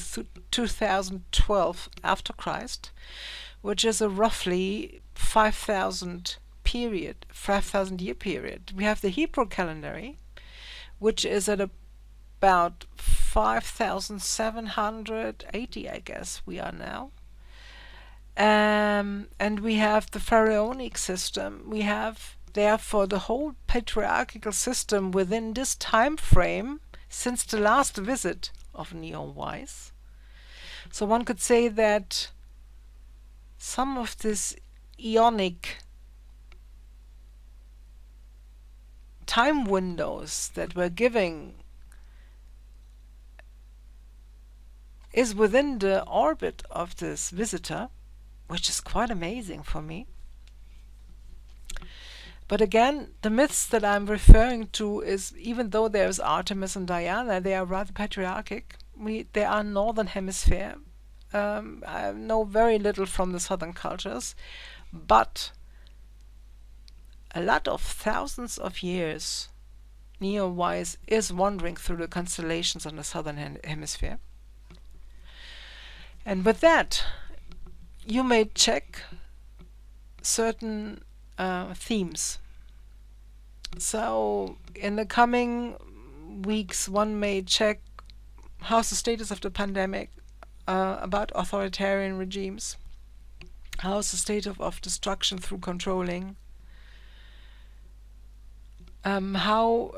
2012 after Christ, which is a roughly 5,000 year period. We have the Hebrew calendar, which is at about 5,780, I guess we are now. And we have the pharaonic system. We have therefore the whole patriarchal system within this time frame since the last visit of Neowise. So one could say that some of this eonic time windows that we're giving is within the orbit of this visitor, which is quite amazing for me. But again, the myths that I'm referring to is, even though there's Artemis and Diana, they are rather patriarchic. They are northern hemisphere. I know very little from the southern cultures, but a lot of thousands of years, Neowise is wandering through the constellations on the southern hemisphere. And with that, you may check certain themes. So in the coming weeks, one may check how's the status of the pandemic, about authoritarian regimes, how's the state of destruction through controlling, how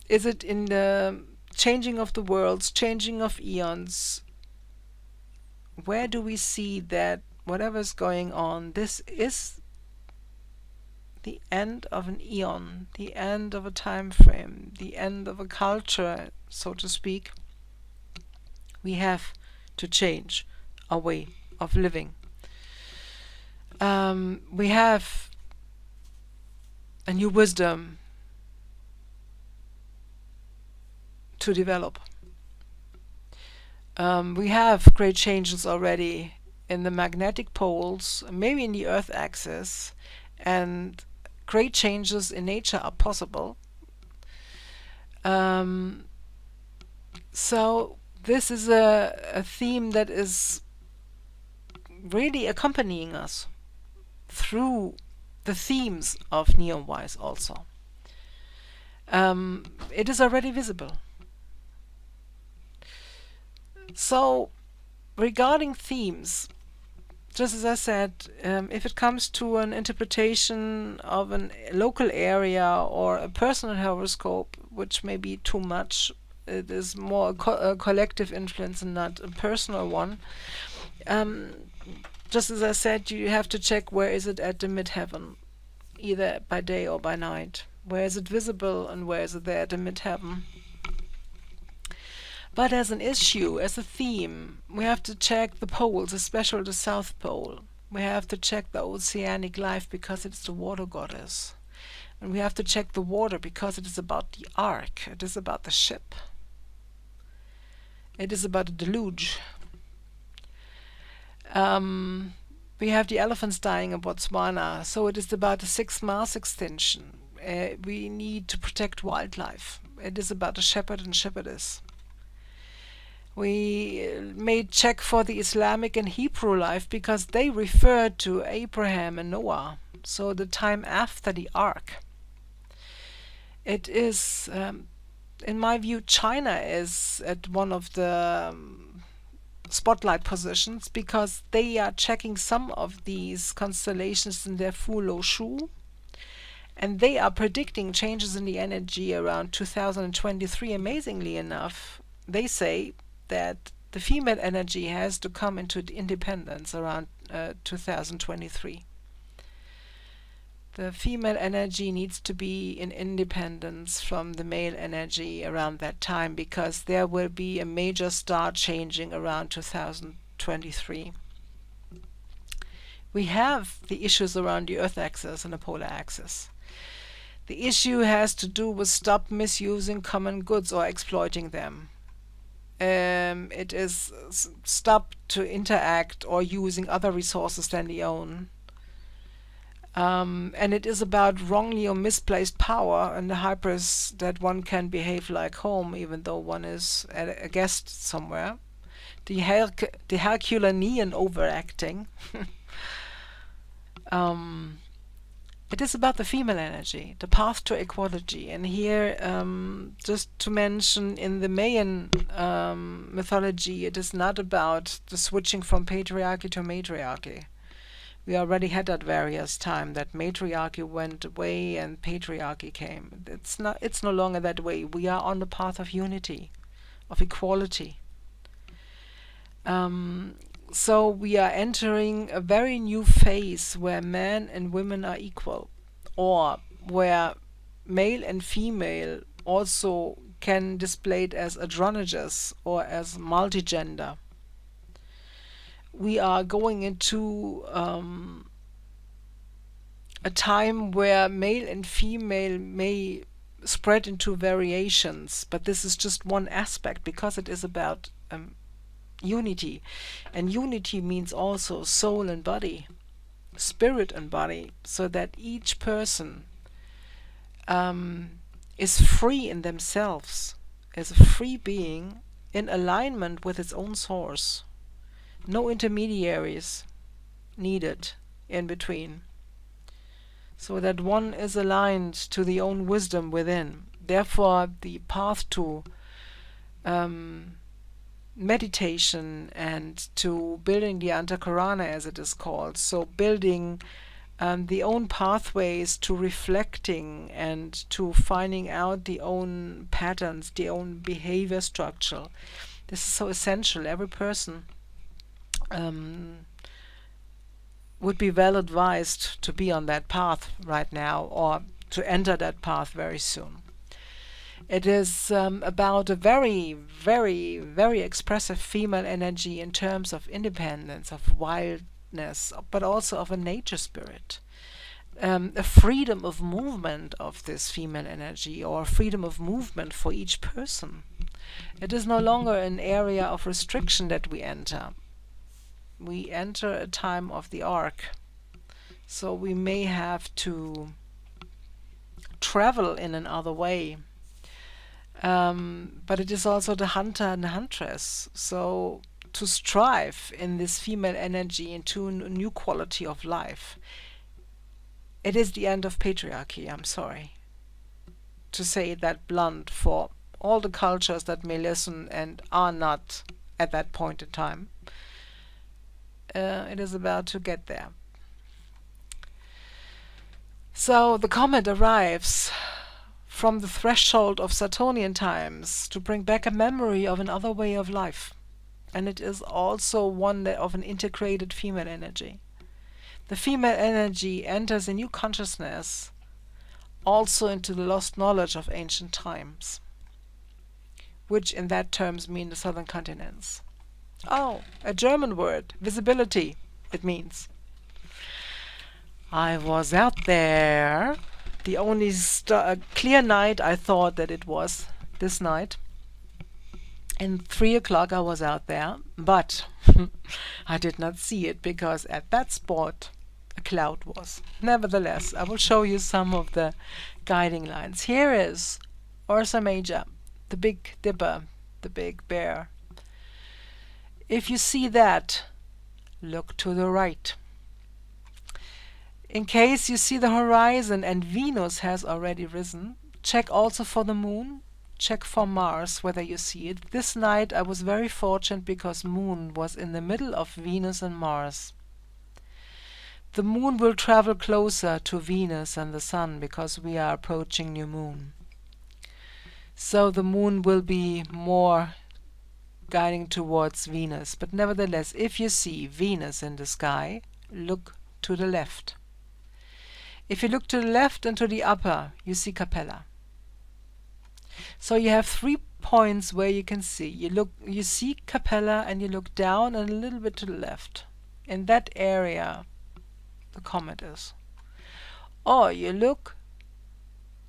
is it in the changing of the worlds, changing of eons. Where do we see that whatever's going on, this is the end of an eon, the end of a time frame, the end of a culture, so to speak? We have to change our way of living. We have a new wisdom to develop. We have great changes already in the magnetic poles, maybe in the Earth axis, and great changes in nature are possible. So this is a theme that is really accompanying us through the themes of Neowise also. It is already visible. So, regarding themes, just as I said, if it comes to an interpretation of a local area or a personal horoscope, which may be too much, it is more a collective influence and not a personal one. Just as I said, you have to check where is it at the midheaven, either by day or by night. Where is it visible and where is it there at the midheaven? But as an issue, as a theme, we have to check the poles, especially the South Pole. We have to check the oceanic life because it's the water goddess. And we have to check the water because it is about the ark. It is about the ship. It is about the deluge. We have the elephants dying in Botswana, so it is about the 6th mass extinction. We need to protect wildlife. It is about the shepherd and shepherdess. We may check for the Islamic and Hebrew life because they refer to Abraham and Noah, so the time after the ark. It is, in my view, China is at one of the spotlight positions, because they are checking some of these constellations in their full shu, and they are predicting changes in the energy around 2023. Amazingly enough, they say that the female energy has to come into independence around 2023. The female energy needs to be in independence from the male energy around that time, because there will be a major star changing around 2023. We have the issues around the Earth axis and the polar axis. The issue has to do with stop misusing common goods or exploiting them. It is stop to interact or using other resources than the own. And it is about wrongly or misplaced power and the hybris that one can behave like home even though one is a guest somewhere. The Herculean overacting. It is about the female energy, the path to equality. And here, just to mention, in the Mayan mythology, it is not about the switching from patriarchy to matriarchy. We already had at various time that matriarchy went away and patriarchy came. It's no longer that way. We are on the path of unity, of equality. So we are entering a very new phase where men and women are equal, or where male and female also can display it as androgynous or as multigender. We are going into a time where male and female may spread into variations, but this is just one aspect, because it is about unity. And unity means also soul and body, spirit and body, so that each person is free in themselves, as a free being in alignment with its own source. No intermediaries needed in between, so that one is aligned to the own wisdom within. Therefore, the path to meditation and to building the Antakarana, as it is called, so building the own pathways to reflecting and to finding out the own patterns, the own behavior structure. This is so essential. Every person would be well advised to be on that path right now, or to enter that path very soon. It is about a very, very, very expressive female energy in terms of independence, of wildness, but also of a nature spirit. A freedom of movement of this female energy, or freedom of movement for each person. It is no longer an area of restriction that we enter. We enter a time of the ark. So we may have to travel in another way. But it is also the hunter and the huntress. So to strive in this female energy into a new quality of life. It is the end of patriarchy, I'm sorry to say that blunt for all the cultures that may listen and are not at that point in time. It is about to get there. So the comet arrives from the threshold of Saturnian times to bring back a memory of another way of life. And it is also one of an integrated female energy. The female energy enters a new consciousness, also into the lost knowledge of ancient times, which in that terms mean the southern continents. Oh, a German word, visibility, it means. I was out there. The only clear night I thought that it was this night. And 3 o'clock I was out there, but I did not see it because at that spot a cloud was. Nevertheless, I will show you some of the guiding lines. Here is Ursa Major, the Big Dipper, the Big Bear. If you see that, look to the right. In case you see the horizon and Venus has already risen, check also for the moon. check for Mars whether you see it. This night I was very fortunate because Moon was in the middle of Venus and Mars. The Moon will travel closer to Venus than the Sun because we are approaching new Moon. So the Moon will be more guiding towards Venus. But nevertheless, if you see Venus in the sky, look to the left. If you look to the left and to the upper, you see Capella. So you have 3 points where you can see. You see Capella and you look down and a little bit to the left. In that area the comet is. Or you look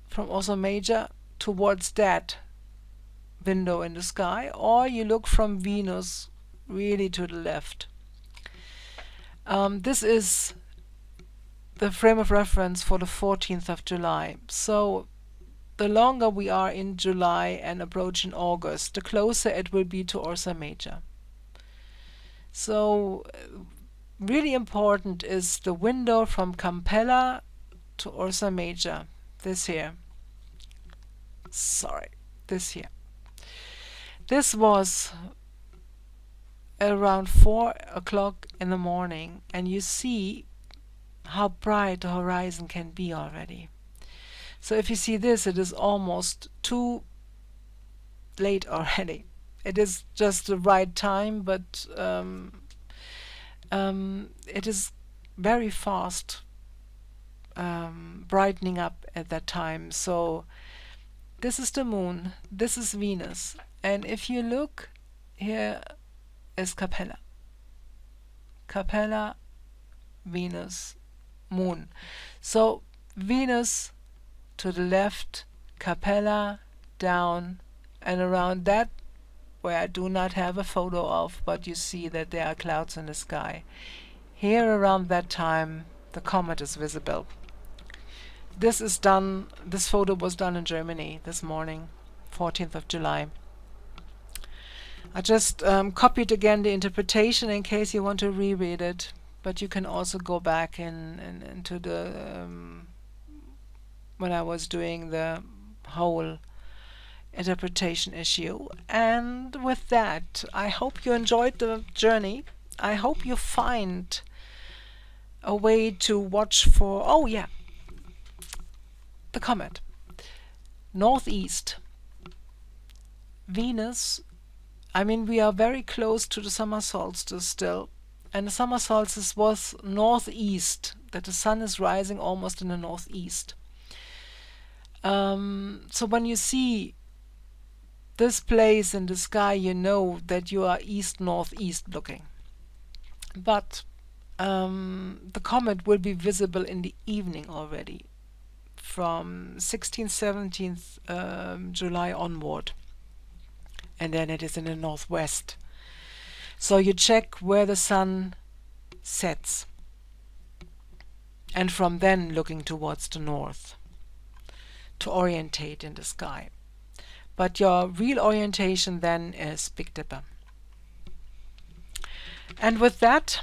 from Ursa Major towards that window in the sky, or you look from Venus really to the left. This is the frame of reference for the 14th of July. So the longer we are in July and approaching August, the closer it will be to Ursa Major. So really important is the window from Capella to Ursa Major. This here. Sorry, this here. This was around 4 o'clock in the morning, and you see how bright the horizon can be already. So if you see this, it is almost too late already. It is just the right time, but it is very fast brightening up at that time. So this is the Moon, this is Venus, and if you look, here is Capella. Capella, Venus, Moon. So Venus to the left, Capella down, and around that, where I do not have a photo of, but you see that there are clouds in the sky. Here around that time the comet is visible. This photo was done in Germany this morning, 14th of July. I just copied again the interpretation in case you want to reread it, but you can also go back into the when I was doing the whole interpretation issue. And with that, I hope you enjoyed the journey. I hope you find a way to watch for, oh yeah, the comet. Northeast. Venus, I mean, we are very close to the summer solstice still, and the summer solstice was northeast, that the sun is rising almost in the northeast. So when you see this place in the sky, you know that you are east-northeast looking. But the comet will be visible in the evening already, from 16th, 17th July onward. And then it is in the northwest. So you check where the sun sets, and from then looking towards the north to orientate in the sky. But your real orientation then is Big Dipper. And with that,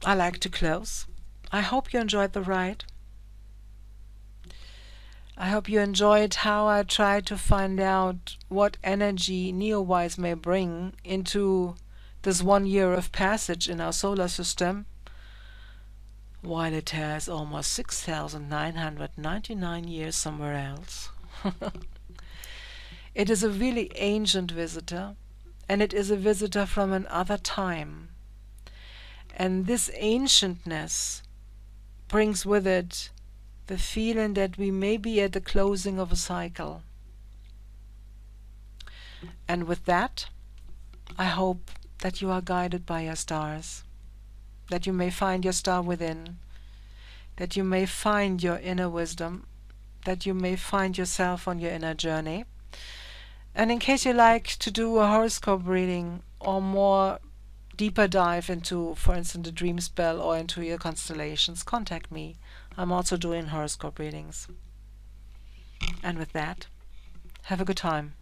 I like to close. I hope you enjoyed the ride. I hope you enjoyed how I tried to find out what energy Neowise may bring into this 1 year of passage in our solar system, while it has almost 6,999 years somewhere else. It is a really ancient visitor, and it is a visitor from another time. And this ancientness brings with it the feeling that we may be at the closing of a cycle. And with that, I hope that you are guided by your stars, that you may find your star within, that you may find your inner wisdom, that you may find yourself on your inner journey. And in case you like to do a horoscope reading or more deeper dive into, for instance, the dream spell or into your constellations, contact me. I'm also doing horoscope readings. And with that, have a good time.